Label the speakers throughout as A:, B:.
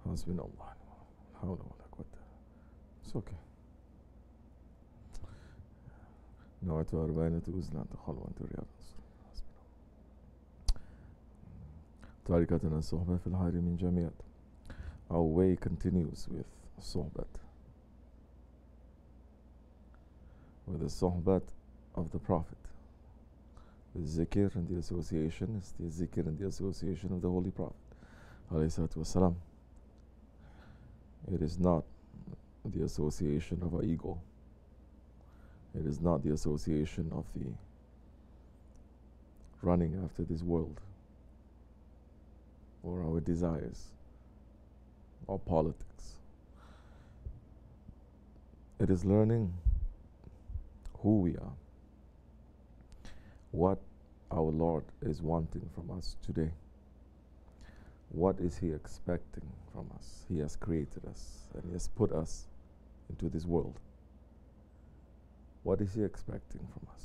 A: Hasbunallah. Hawla wala quwwata. It's okay. نوعت 40 وزلان تخلوا أنت رياض. طريقتنا الصحبة في الحياة من جميع. Our way continues with sohbat, with the sohbat of the Prophet. The zikr and the association is the zikr and the association of the Holy Prophet. ﷺ. It is not the association of our ego. It is not the association of the running after this world, or our desires, or politics. It is learning who we are, what our Lord is wanting from us today. What is He expecting from us? He has created us and He has put us into this world. What is He expecting from us?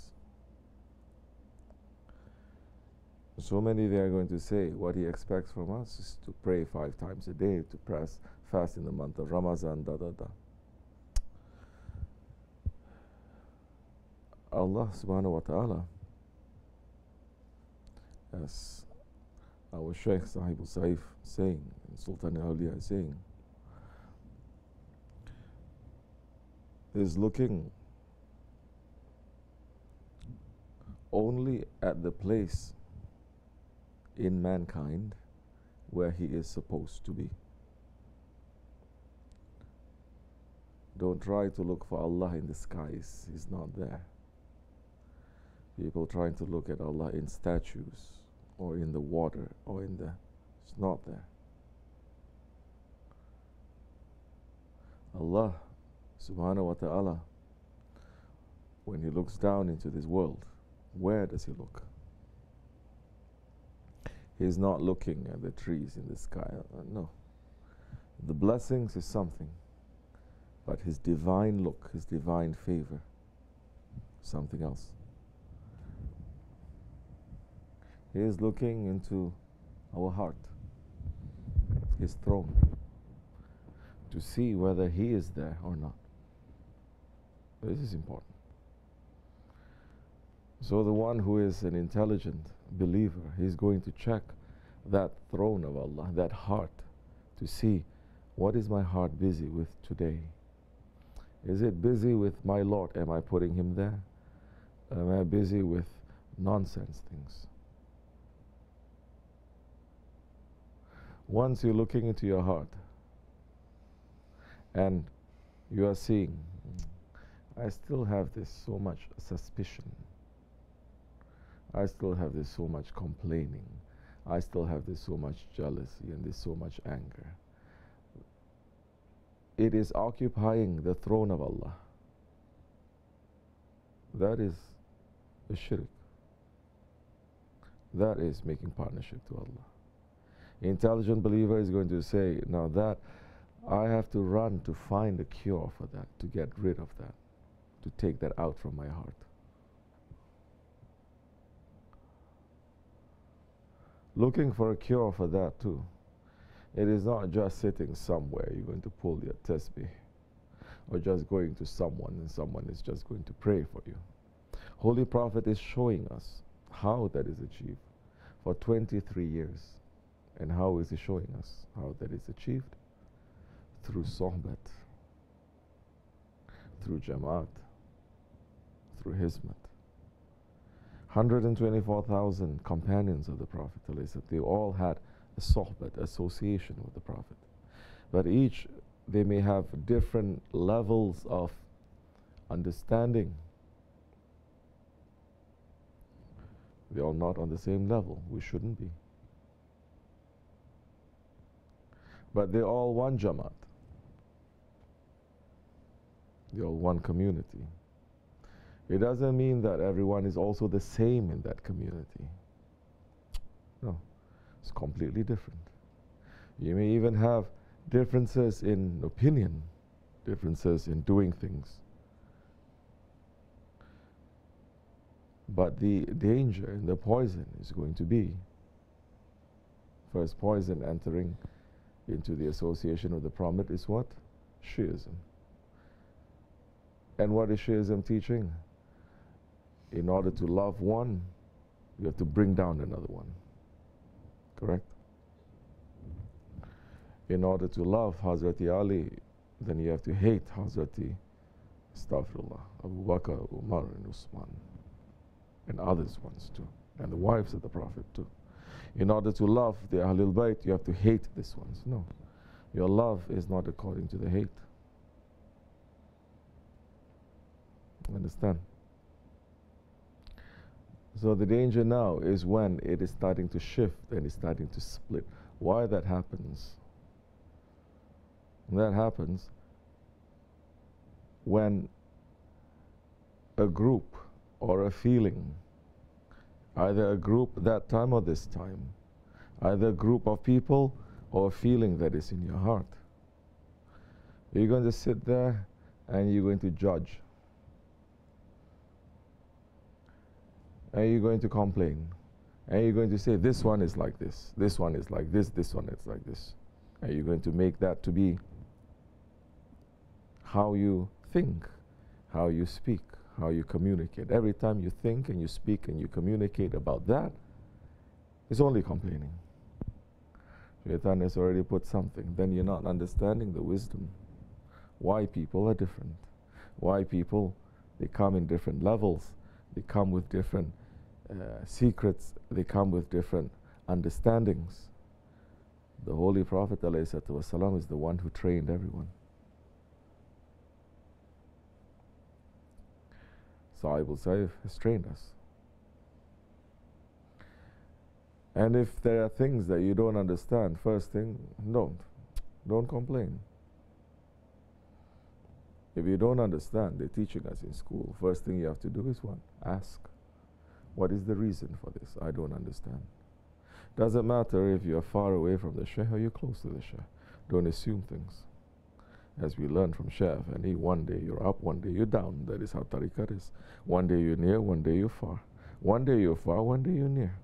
A: So many they are going to say what He expects from us is to pray 5 times a day, to fast in the month of Ramadan, Allah subhanahu wa ta'ala, as our Shaykh SahibulSaif saying, and Sultan al-Awliya saying, is looking only at the place in mankind where He is supposed to be. Don't try to look for Allah in the skies. He's not there. People trying to look at Allah in statues or in the water or in the... It's not there. Allah subhanahu wa ta'ala, when He looks down into this world, where does He look? He's not looking at the trees in the sky. No. The blessings is something, but His divine look, His divine favor, something else. He is looking into our heart, His throne, to see whether He is there or not. This is important. So the one who is an intelligent believer, he's going to check that throne of Allah, that heart, to see what is my heart busy with today. Is it busy with my Lord? Am I putting Him there? Am I busy with nonsense things? Once you're looking into your heart and you are seeing, I still have this so much suspicion. I still have this so much complaining. I still have this so much jealousy and this so much anger. It is occupying the throne of Allah. That is a shirk. That is making partnership to Allah. Intelligent believer is going to say, now that I have to run to find a cure for that, to get rid of that, to take that out from my heart. Looking for a cure for that too. It is not just sitting somewhere, you're going to pull your tasbih, or just going to someone and someone is just going to pray for you. Holy Prophet is showing us how that is achieved for 23 years. And how is He showing us how that is achieved? Through sohbat, through jamaat, through hizmat. 124,000 companions of the Prophet, they all had a sohbat, association with the Prophet. But each, they may have different levels of understanding. They're all not on the same level. We shouldn't be. But they're all one jamaat. They're all one community. It doesn't mean that everyone is also the same in that community. No, it's completely different. You may even have differences in opinion, differences in doing things. But the danger and the poison is going to be, first poison entering into the association of the Prophet is what? Shiism. And what is Shiism teaching? In order to love one, you have to bring down another one. Correct? In order to love Hazrati Ali, then you have to hate Hazrati Astaghfirullah, Abu Bakr, Umar, and Usman, and others ones too, and the wives of the Prophet too. In order to love the Ahlul Bayt, you have to hate these ones. No, your love is not according to the hate. Understand? So the danger now is when it is starting to shift and it's starting to split. Why that happens? That happens when a group or a feeling, either a group that time or this time, either a group of people or a feeling that is in your heart, you're going to sit there and you're going to judge. And you're going to complain. And you're going to say, this one is like this, this one is like this one is like this. And you're going to make that to be how you think, how you speak, how you communicate. Every time you think and you speak and you communicate about that, it's only complaining. Shaitan has already put something. Then you're not understanding the wisdom. Why people are different. Why people, they come in different levels. They come with different secrets. They come with different understandings. The Holy Prophet ﷺ is the one who trained everyone. SahibulSaif has trained us. And if there are things that you don't understand, first thing, don't complain. If you don't understand, they're teaching us in school, first thing you have to do is what? Ask. What is the reason for this? I don't understand. Doesn't matter if you're far away from the Shaykh or you're close to the Shaykh. Don't assume things. As we learned from Shaykh Efendi, one day you're up, one day you're down. That is how tariqat is. One day you're near, one day you're far. One day you're far, one day you're near.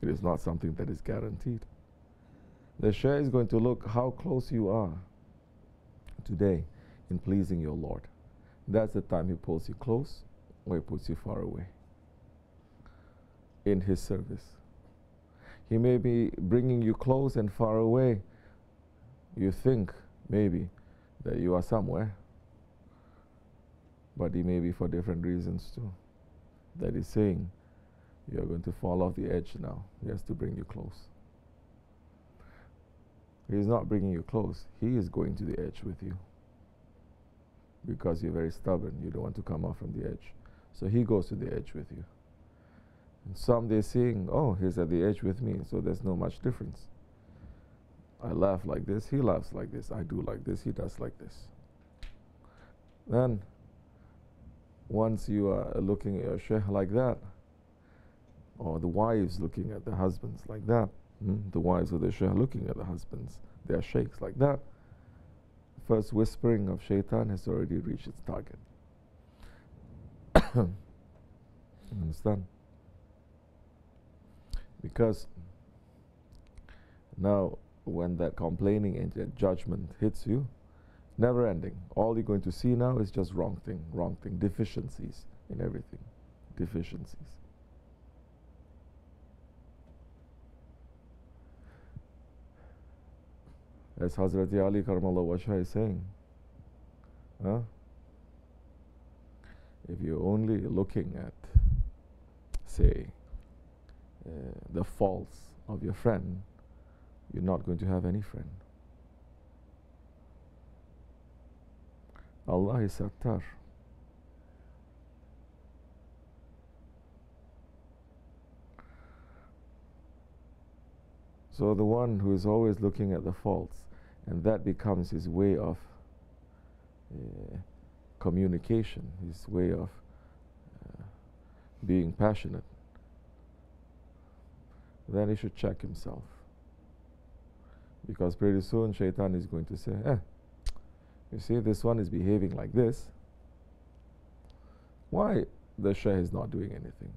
A: It is not something that is guaranteed. The Shaykh is going to look how close you are today in pleasing your Lord. That's the time he pulls you close or he puts you far away in his service. He may be bringing you close and far away. You think maybe that you are somewhere, but he may be for different reasons too. That is saying you're going to fall off the edge now. He has to bring you close. He's not bringing you close. He is going to the edge with you because you're very stubborn. You don't want to come off from the edge. So he goes to the edge with you. And some they're saying, oh, he's at the edge with me, so there's no much difference. I laugh like this, he laughs like this. I do like this, he does like this. Then, once you are looking at your Shaykh like that, or the wives looking at the husbands like that, the wives of the Shaykh looking at the husbands, their Shaykhs like that, first whispering of Shaitan has already reached its target. Understand? Because now when that complaining and that judgment hits you, never ending. All you're going to see now is just wrong thing, deficiencies in everything, deficiencies. As Hazrati Ali Karamallahu Wajhah is saying, if you're only looking at, say, the faults of your friend, you're not going to have any friend. Allah is Sattar. So the one who is always looking at the faults, and that becomes his way of communication, his way of being passionate, then he should check himself. Because pretty soon Shaitan is going to say, you see, this one is behaving like this. Why the Shaykh is not doing anything?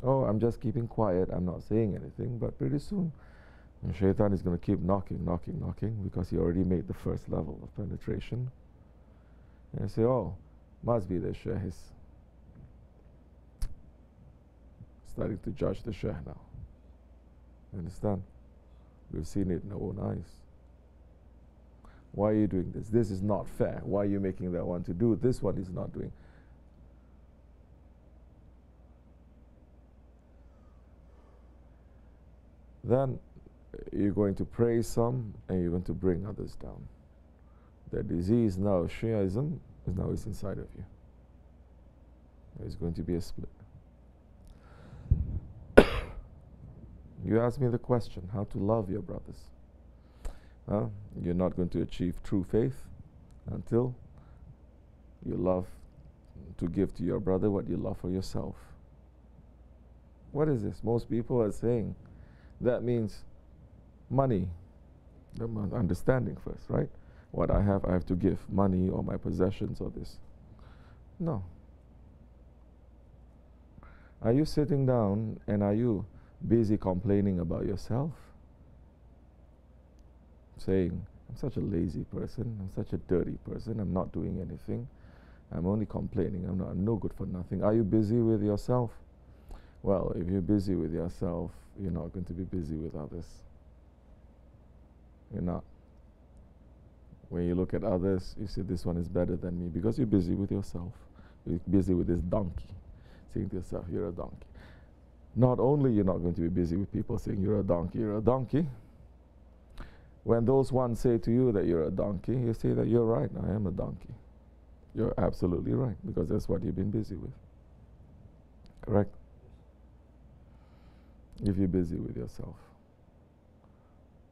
A: Oh, I'm just keeping quiet, I'm not saying anything, but pretty soon, Shaitan is going to keep knocking, knocking, knocking, because he already made the first level of penetration. And you say, oh, must be the Shaykh is starting to judge the Shaykh now. You understand? We've seen it in our own eyes. Why are you doing this? This is not fair. Why are you making that one to do? This one is not doing. Then you're going to praise some and you're going to bring others down. The disease now, Shiaism, is now is inside of you. There's going to be a split. You asked me the question, how to love your brothers. You're not going to achieve true faith until you love to give to your brother what you love for yourself. What is this? Most people are saying that means money. Understanding first, right? What I have to give. Money or my possessions or this. No. Are you sitting down and are you busy complaining about yourself? Saying, I'm such a lazy person, I'm such a dirty person, I'm not doing anything, I'm only complaining, I'm no good for nothing. Are you busy with yourself? Well, if you're busy with yourself, you're not going to be busy with others. You're not. When you look at others, you say, this one is better than me, because you're busy with yourself. You're busy with this donkey, saying to yourself, you're a donkey. Not only you're not going to be busy with people saying you're a donkey. When those ones say to you that you're a donkey, you say that you're right, I am a donkey. You're absolutely right, because that's what you've been busy with. Correct? If you're busy with yourself.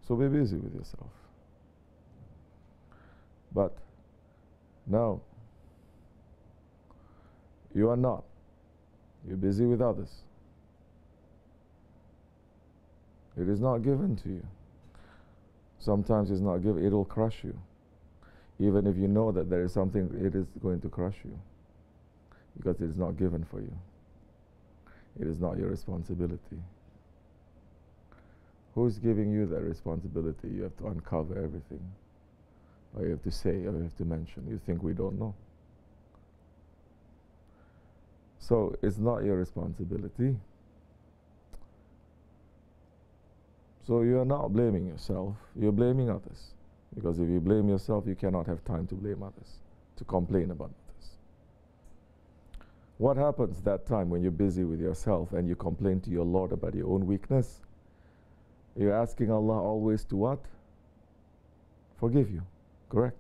A: So be busy with yourself. But now, you are not. You're busy with others. It is not given to you. Sometimes it's not given, it will crush you. Even if you know that there is something, it is going to crush you. Because it is not given for you. It is not your responsibility. Who's giving you that responsibility? You have to uncover everything. Or you have to say, or you have to mention. You think we don't know. So it's not your responsibility. So you are not blaming yourself, you're blaming others. Because if you blame yourself, you cannot have time to blame others, to complain about others. What happens that time when you're busy with yourself and you complain to your Lord about your own weakness? You're asking Allah always to what? Forgive you, correct?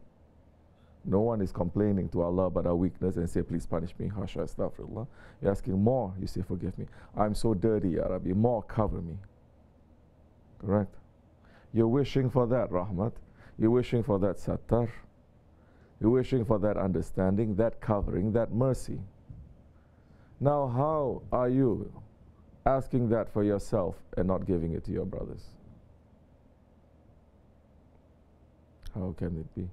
A: No one is complaining to Allah about our weakness and say, please punish me, hasha, astaghfirullah. You're asking more, you say, forgive me. I'm so dirty, Ya Rabbi, more cover me. Correct? You're wishing for that rahmat. You're wishing for that sattar. You're wishing for that understanding, that covering, that mercy. Now, how are you asking that for yourself and not giving it to your brothers? How can it be?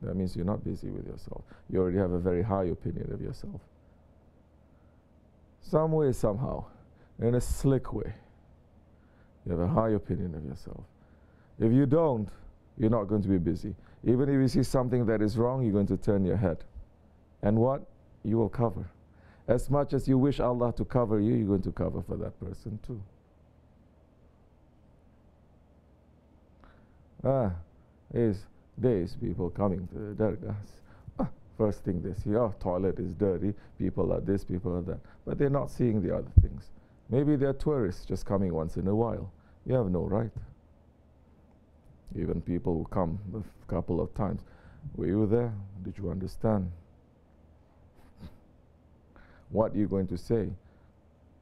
A: That means you're not busy with yourself. You already have a very high opinion of yourself. Some way, somehow, in a slick way, you have a high opinion of yourself. If you don't, you're not going to be busy. Even if you see something that is wrong, you're going to turn your head. And what? You will cover. As much as you wish Allah to cover you, you're going to cover for that person too. There's people coming to the Dergahs. First thing they see, oh, toilet is dirty, people are this, people are that. But they're not seeing the other things. Maybe they're tourists just coming once in a while. You have no right. Even people who come a couple of times. Were you there? Did you understand? What are you going to say?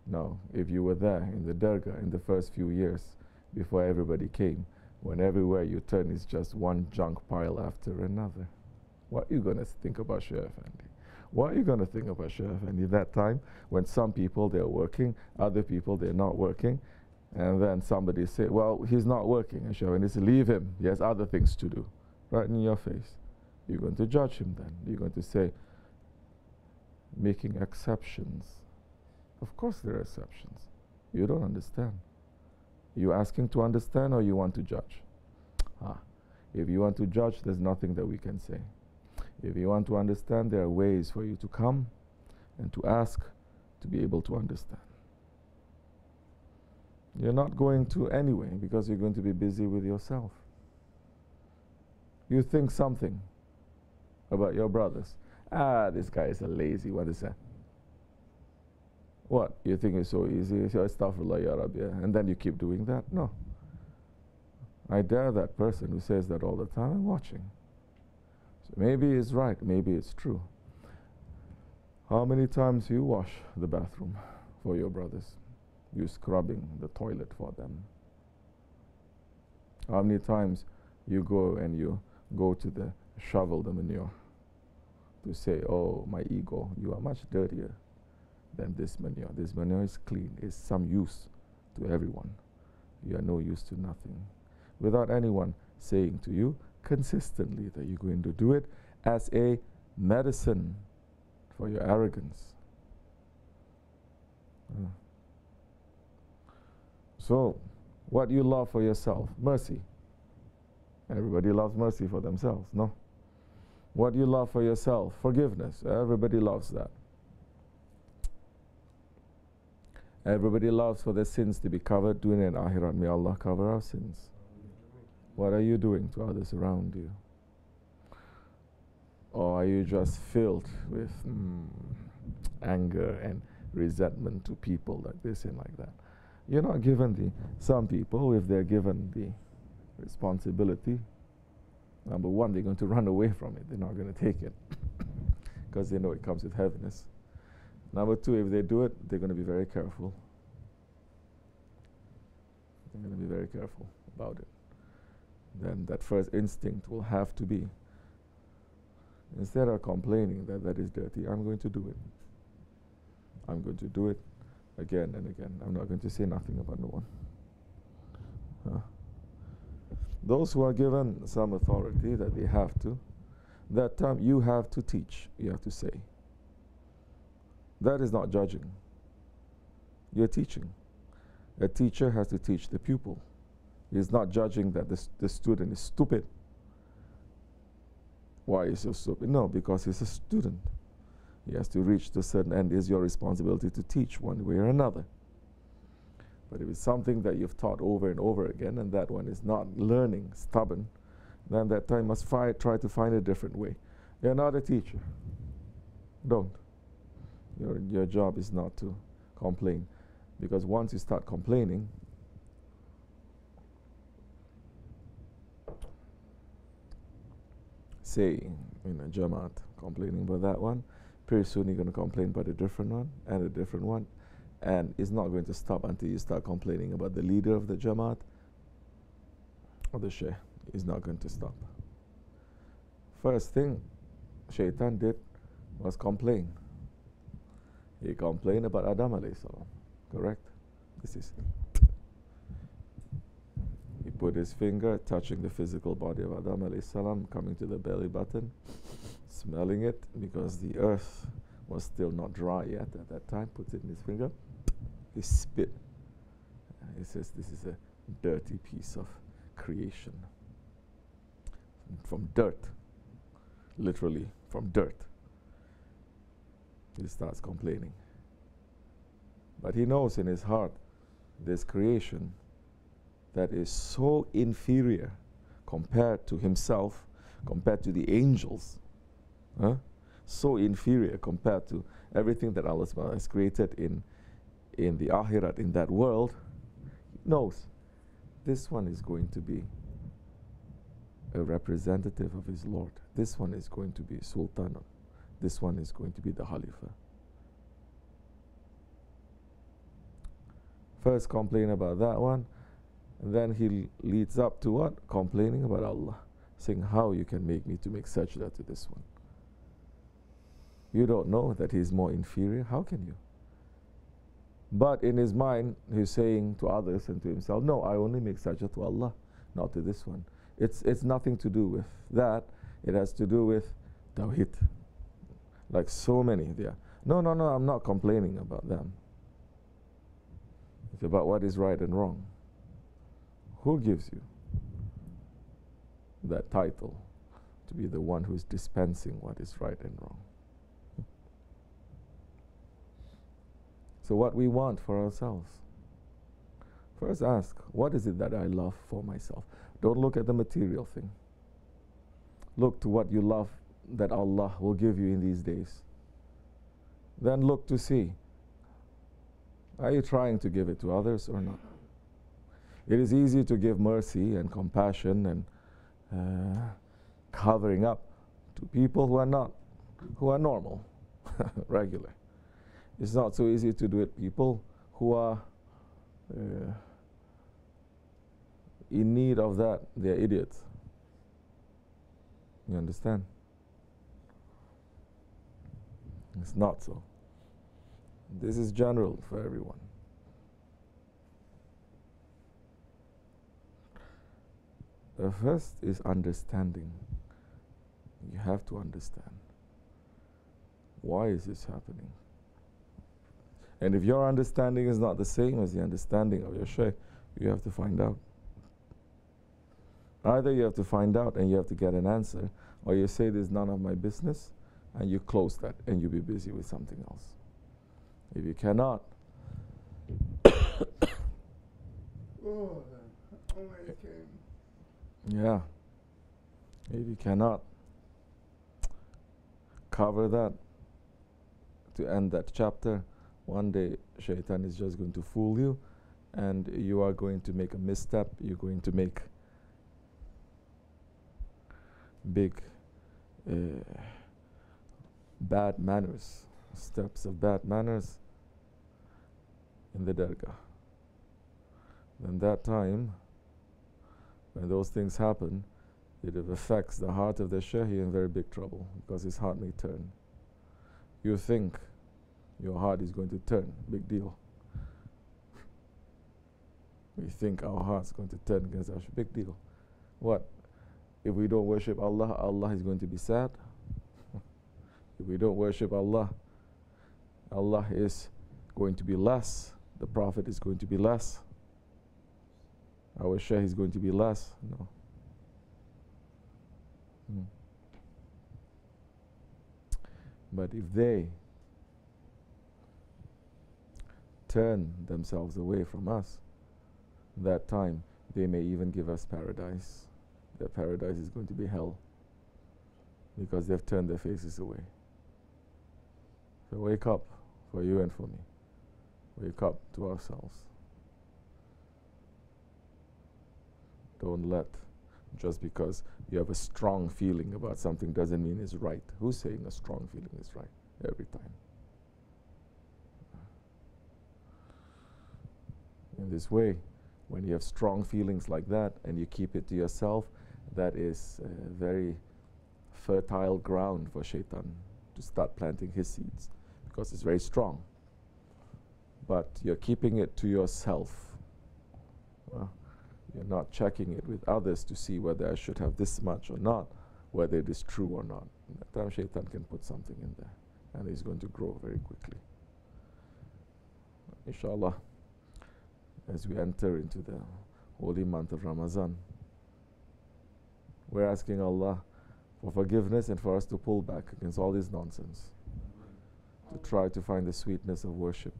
A: No, if you were there in the Dergah in the first few years before everybody came, when everywhere you turn is just one junk pile after another. What are you going to think about Shaykh Efendi? What are you going to think about Shaykh Efendi that time when some people they're working, other people they're not working, and then somebody say, well, he's not working, and Shaykh Efendi say, leave him, he has other things to do, right in your face. You're going to judge him then. You're going to say, making exceptions Of course there are exceptions. You don't understand. You asking to understand or you want to judge? If you want to judge, there's nothing that we can say. If you want to understand, there are ways for you to come and to ask to be able to understand. You're not going to anyway because you're going to be busy with yourself. You think something about your brothers. This guy is a lazy, what is that? What? You think it's so easy? Astaghfirullah ya Rabbi, and then you keep doing that? No. I dare that person who says that all the time. I'm watching. So maybe it's right, maybe it's true. How many times you wash the bathroom for your brothers? You scrubbing the toilet for them? How many times you go and you go to the shovel the manure to say, oh, my ego, you are much dirtier than this manure. This manure is clean, it's some use to everyone. You are no use to nothing. Without anyone saying to you consistently that you're going to do it as a medicine for your arrogance. So, what you love for yourself? Mercy. Everybody loves mercy for themselves, no? What you love for yourself? Forgiveness. Everybody loves that. Everybody loves for their sins to be covered. Dunya and Akhirat, may Allah cover our sins. What are you doing to others around you? Or are you just filled with anger and resentment to people like this and like that? You're not given the, some people, if they're given the responsibility, number one, they're going to run away from it. They're not going to take it because they know it comes with heaviness. Number two, if they do it, they're going to be very careful. They're going to be very careful about it. Then that first instinct will have to be, instead of complaining that that is dirty, I'm going to do it. I'm going to do it again and again. I'm not going to say nothing about no one. Those who are given some authority that they have to, that time you have to teach, you have to say. That is not judging. You're teaching. A teacher has to teach the pupil. He's not judging that the student is stupid. Why is he so stupid? No, because he's a student. He has to reach to a certain end. It's your responsibility to teach one way or another. But if it's something that you've taught over and over again and that one is not learning, stubborn, then that time must try to find a different way. You're not a teacher. Don't. Your job is not to complain. Because once you start complaining, say in a Jamaat, complaining about that one, pretty soon you're going to complain about a different one and a different one, and it's not going to stop until you start complaining about the leader of the Jamaat or the Shaykh. It's not going to stop. First thing Shaitan did was complain. He complained about Adam alayhi salam, correct? This is he put his finger touching the physical body of Adam alayhi salam, coming to the belly button, smelling it because the earth was still not dry yet at that time, puts it in his finger, he spit. He says this is a dirty piece of creation. From dirt, literally from dirt. He starts complaining. But he knows in his heart this creation that is so inferior compared to himself, compared to the angels, so inferior compared to everything that Allah has created in the Akhirat, in that world. He knows this one is going to be a representative of his Lord. This one is going to be Sultan. This one is going to be the Khalifah. First complain about that one, and then he leads up to what? Complaining about Allah, saying how you can make me to make sajda to this one. You don't know that he's more inferior, how can you? But in his mind, he's saying to others and to himself, no, I only make sajda to Allah, not to this one. It's nothing to do with that. It has to do with Tawhid. Like so many there. No, I'm not complaining about them. It's about what is right and wrong. Who gives you that title to be the one who is dispensing what is right and wrong? So what we want for ourselves. First ask, what is it that I love for myself? Don't look at the material thing. Look to what you love that Allah will give you in these days. Then look to see, are you trying to give it to others or not? It is easy to give mercy and compassion and covering up to people who are not, who are normal, regular. It's not so easy to do it people who are in need of that. They're idiots. You understand? It's not so. This is general for everyone. The first is understanding. You have to understand. Why is this happening? And if your understanding is not the same as the understanding of your Shaykh, you have to find out. Either you have to find out and you have to get an answer, or you say this is none of my business, and you close that and you be busy with something else. If you cannot, yeah, if you cannot cover that to end that chapter, one day Shaitan is just going to fool you and you are going to make a misstep. You're going to make big bad manners, steps of bad manners in the Dergah. Then that time, when those things happen, it affects the heart of the Shaykh. You're in very big trouble because his heart may turn. You think your heart is going to turn, big deal. We think our heart's going to turn against us, big deal. What? If we don't worship Allah, Allah is going to be sad. If we don't worship Allah, Allah is going to be less. The Prophet is going to be less. Our Shaykh is going to be less. No. But if they turn themselves away from us, that time they may even give us paradise. Their paradise is going to be hell because they've turned their faces away. So wake up for you and for me. Wake up to ourselves. Don't let, just because you have a strong feeling about something doesn't mean it's right. Who's saying a strong feeling is right every time? In this way, when you have strong feelings like that and you keep it to yourself, that is very fertile ground for Shaitan to start planting his seeds because it's very strong. But you're keeping it to yourself. You're not checking it with others to see whether I should have this much or not, whether it is true or not. At that time, Shaitan can put something in there, and it's going to grow very quickly. Inshallah, as we enter into the holy month of Ramadan, we're asking Allah for forgiveness and for us to pull back against all this nonsense, to try to find the sweetness of worship.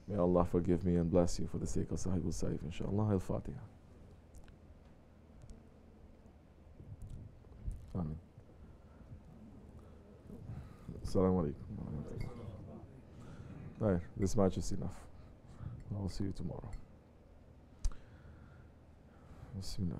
A: May Allah forgive me and bless you for the sake of SahibulSaif, inshallah. Al-Fatiha. Amen. Assalamu alaikum. This much is enough. I'll see you tomorrow. Bismillah.